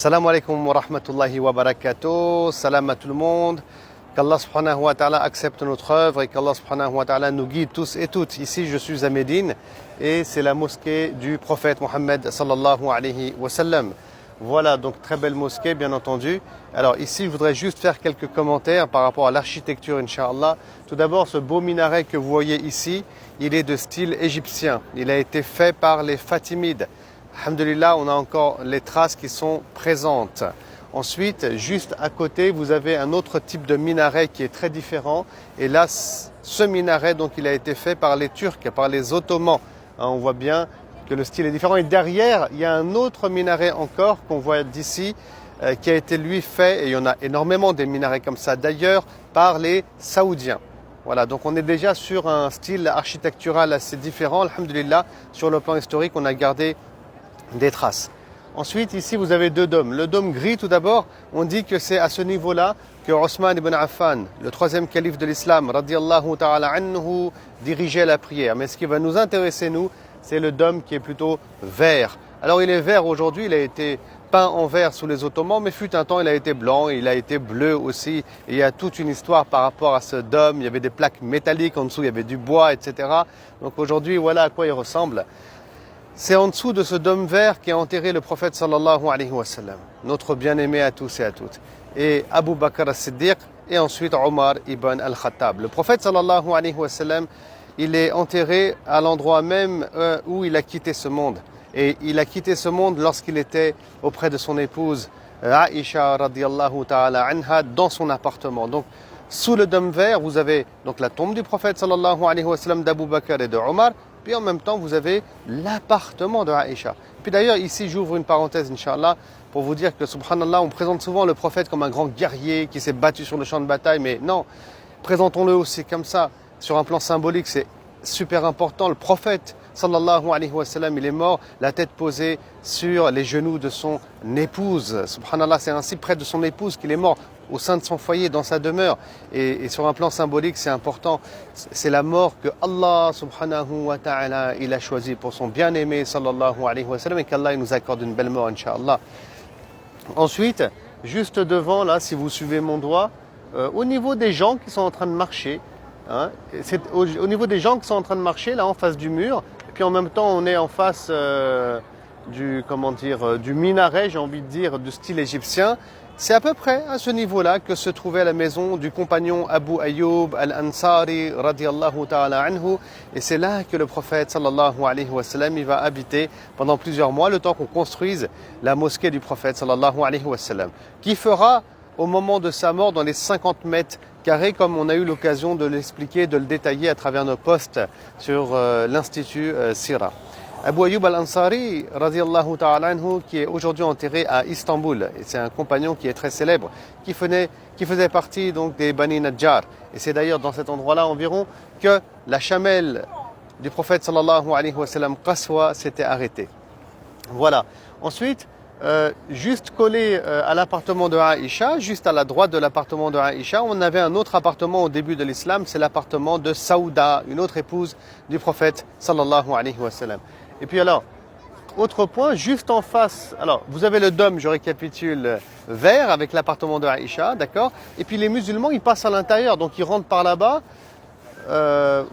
Salam alaikum wa rahmatullahi wa barakatuh. Salam à tout le monde. Qu'Allah subhanahu wa ta'ala accepte notre œuvre et qu'Allah subhanahu wa ta'ala nous guide tous et toutes. Ici, je suis à Médine et c'est la mosquée du prophète Mohammed sallallahu alayhi wa sallam. Voilà, donc très belle mosquée, bien entendu. Alors ici, je voudrais juste faire quelques commentaires par rapport à l'architecture, Inch'Allah. Tout d'abord, ce beau minaret que vous voyez ici, il est de style égyptien. Il a été fait par les Fatimides. Alhamdulillah, on a encore les traces qui sont présentes. Ensuite, juste à côté, vous avez un autre type de minaret qui est très différent. Et là, ce minaret, donc, il a été fait par les Turcs, par les Ottomans. On voit bien que le style est différent. Et derrière, il y a un autre minaret encore qu'on voit d'ici, qui a été lui fait, et il y en a énormément des minarets comme ça d'ailleurs, par les Saoudiens. Voilà, donc on est déjà sur un style architectural assez différent. Alhamdulillah, sur le plan historique, on a gardé des traces. Ensuite, ici, vous avez deux dômes. Le dôme gris, tout d'abord, on dit que c'est à ce niveau-là que Othman ibn Affan, le troisième calife de l'islam, radiyallahu ta'ala anhu, dirigeait la prière. Mais ce qui va nous intéresser, nous, c'est le dôme qui est plutôt vert. Alors, il est vert aujourd'hui, il a été peint en vert sous les Ottomans, mais fut un temps, il a été blanc, il a été bleu aussi. Et il y a toute une histoire par rapport à ce dôme. Il y avait des plaques métalliques, en dessous, il y avait du bois, etc. Donc aujourd'hui, voilà à quoi il ressemble. C'est en dessous de ce dôme vert qu'est enterré le prophète sallallahu alayhi wa sallam, notre bien-aimé à tous et à toutes, et Abu Bakr as-Siddiq et ensuite Omar ibn al-Khattab. Le prophète sallallahu alayhi wa sallam, il est enterré à l'endroit même où il a quitté ce monde. Et il a quitté ce monde lorsqu'il était auprès de son épouse Aïcha radiyallahu ta'ala anha dans son appartement. Donc sous le dôme vert, vous avez donc la tombe du prophète sallallahu alayhi wa sallam d'Abu Bakr et de Omar. Puis en même temps, vous avez l'appartement de Aïcha. Puis d'ailleurs, ici, j'ouvre une parenthèse, Inch'Allah, pour vous dire que, subhanallah, on présente souvent le prophète comme un grand guerrier qui s'est battu sur le champ de bataille, mais non, présentons-le aussi comme ça. Sur un plan symbolique, c'est super important. Le prophète, sallallahu alayhi wa sallam, il est mort, la tête posée sur les genoux de son épouse. Subhanallah, c'est ainsi près de son épouse qu'il est mort, au sein de son foyer, dans sa demeure. Et sur un plan symbolique, c'est important. C'est la mort que Allah subhanahu wa ta'ala, il a choisi pour son bien-aimé sallallahu alayhi wa sallam, et qu'Allah nous accorde une belle mort, Inch'Allah. Ensuite, juste devant, là, si vous suivez mon doigt, au niveau des gens qui sont en train de marcher, hein, c'est au niveau des gens qui sont en train de marcher, là, en face du mur, et puis en même temps, on est en face du minaret, j'ai envie de dire, du style égyptien. C'est à peu près à ce niveau-là que se trouvait la maison du compagnon Abu Ayyub al-Ansari radiyallahu ta'ala anhu. Et c'est là que le prophète sallallahu alayhi wa sallam il va habiter pendant plusieurs mois, le temps qu'on construise la mosquée du prophète sallallahu alayhi wa sallam, qui fera au moment de sa mort dans les 50 mètres carrés, comme on a eu l'occasion de l'expliquer, de le détailler à travers nos posts sur l'Institut Sira. Abu Ayyub al-Ansari, radiyallahu ta'ala anhu, qui est aujourd'hui enterré à Istanbul. Et c'est un compagnon qui est très célèbre, qui faisait partie donc des Bani Najjar. Et c'est d'ailleurs dans cet endroit-là environ que la chamelle du prophète sallallahu alayhi wa sallam, Qaswa, s'était arrêtée. Voilà. Ensuite, juste collé à l'appartement de Aïcha, juste à la droite de l'appartement de Aïcha, on avait un autre appartement au début de l'islam, c'est l'appartement de Saouda, une autre épouse du prophète sallallahu alayhi wa sallam. Et puis alors, autre point, juste en face, alors vous avez le dôme, je récapitule, vert avec l'appartement de Aïcha, d'accord? Et puis les musulmans, ils passent à l'intérieur, donc ils rentrent par là-bas,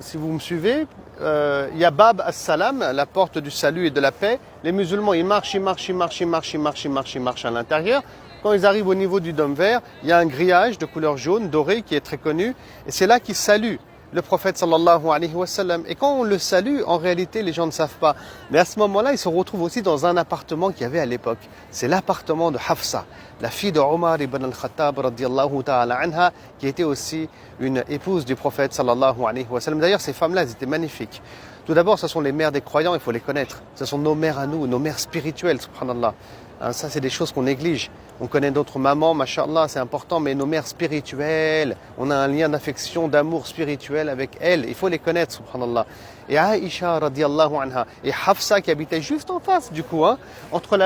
si vous me suivez, il y a Bab as-Salam, la porte du salut et de la paix. Les musulmans, ils marchent à l'intérieur. Quand ils arrivent au niveau du dôme vert, il y a un grillage de couleur jaune, doré, qui est très connu, et c'est là qu'ils saluent le prophète sallallahu alayhi wa sallam. Et quand on le salue, en réalité, les gens ne savent pas. Mais à ce moment-là, ils se retrouvent aussi dans un appartement qu'il y avait à l'époque. C'est l'appartement de Hafsa, la fille de Omar ibn al-Khattab, radiyallahu ta'ala anha, qui était aussi une épouse du prophète sallallahu alayhi wa sallam. D'ailleurs, ces femmes-là, elles étaient magnifiques. Tout d'abord, ce sont les mères des croyants, il faut les connaître. Ce sont nos mères à nous, nos mères spirituelles, subhanallah. Hein, ça, c'est des choses qu'on néglige. On connaît d'autres mamans, mashallah, c'est important, mais nos mères spirituelles, on a un lien d'affection, d'amour spirituel avec elles. Il faut les connaître, subhanallah. Et Aïcha, radiyallahu anha, et Hafsa, qui habitait juste en face, du coup, hein, entre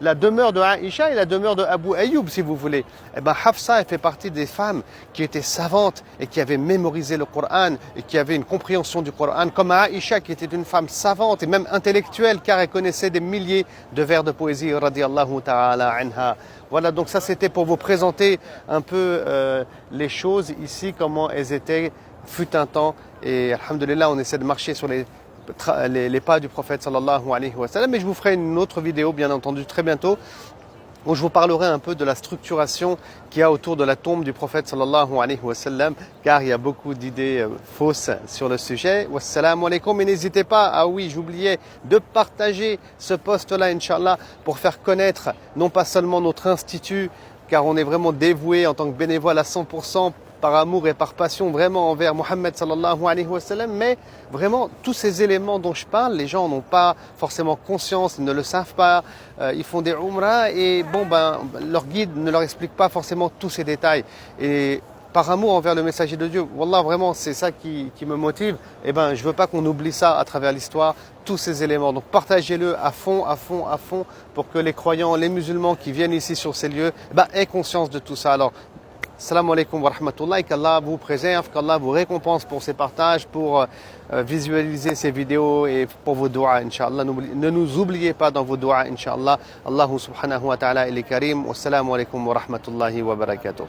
la demeure de Aïcha et la demeure de Abu Ayyub, si vous voulez. Eh ben, Hafsa, elle fait partie des femmes qui étaient savantes et qui avaient mémorisé le Coran et qui avaient une compréhension du Coran, comme Aïcha, qui était une femme savante et même intellectuelle, car elle connaissait des milliers de vers de poésie, Khadijati radiallahu ta'ala anha. Voilà, donc ça c'était pour vous présenter un peu les choses ici, comment elles étaient fut un temps. Et alhamdulillah, on essaie de marcher sur les pas du prophète sallallahu alayhi wa sallam. Et je vous ferai une autre vidéo, bien entendu, très bientôt, où je vous parlerai un peu de la structuration qu'il y a autour de la tombe du prophète sallallahu alayhi wa sallam, car il y a beaucoup d'idées fausses sur le sujet. Wassalamu alaikum, et n'hésitez pas, oui, j'oubliais, de partager ce post-là, Inch'Allah, pour faire connaître non pas seulement notre institut, car on est vraiment dévoué en tant que bénévole à 100%, par amour et par passion vraiment envers Mohammed sallallahu alayhi wa sallam, mais vraiment tous ces éléments dont je parle, les gens n'ont pas forcément conscience, ils ne le savent pas, ils font des umrah et leur guide ne leur explique pas forcément tous ces détails. Et par amour envers le messager de Dieu, wallah, vraiment c'est ça qui me motive, et je veux pas qu'on oublie ça à travers l'histoire, tous ces éléments. Donc partagez-le à fond, pour que les croyants, les musulmans qui viennent ici sur ces lieux, aient conscience de tout ça. Alors, Assalamu alaikum wa rahmatullah, qu'Allah vous préserve, qu'Allah vous récompense pour ces partages, pour visualiser ces vidéos et pour vos doigts, Inch'Allah. Ne nous oubliez pas dans vos doigts, Inch'Allah. Allahu subhanahu wa ta'ala il est karim. Wassalamu alaikum wa rahmatullahi wa barakatuh.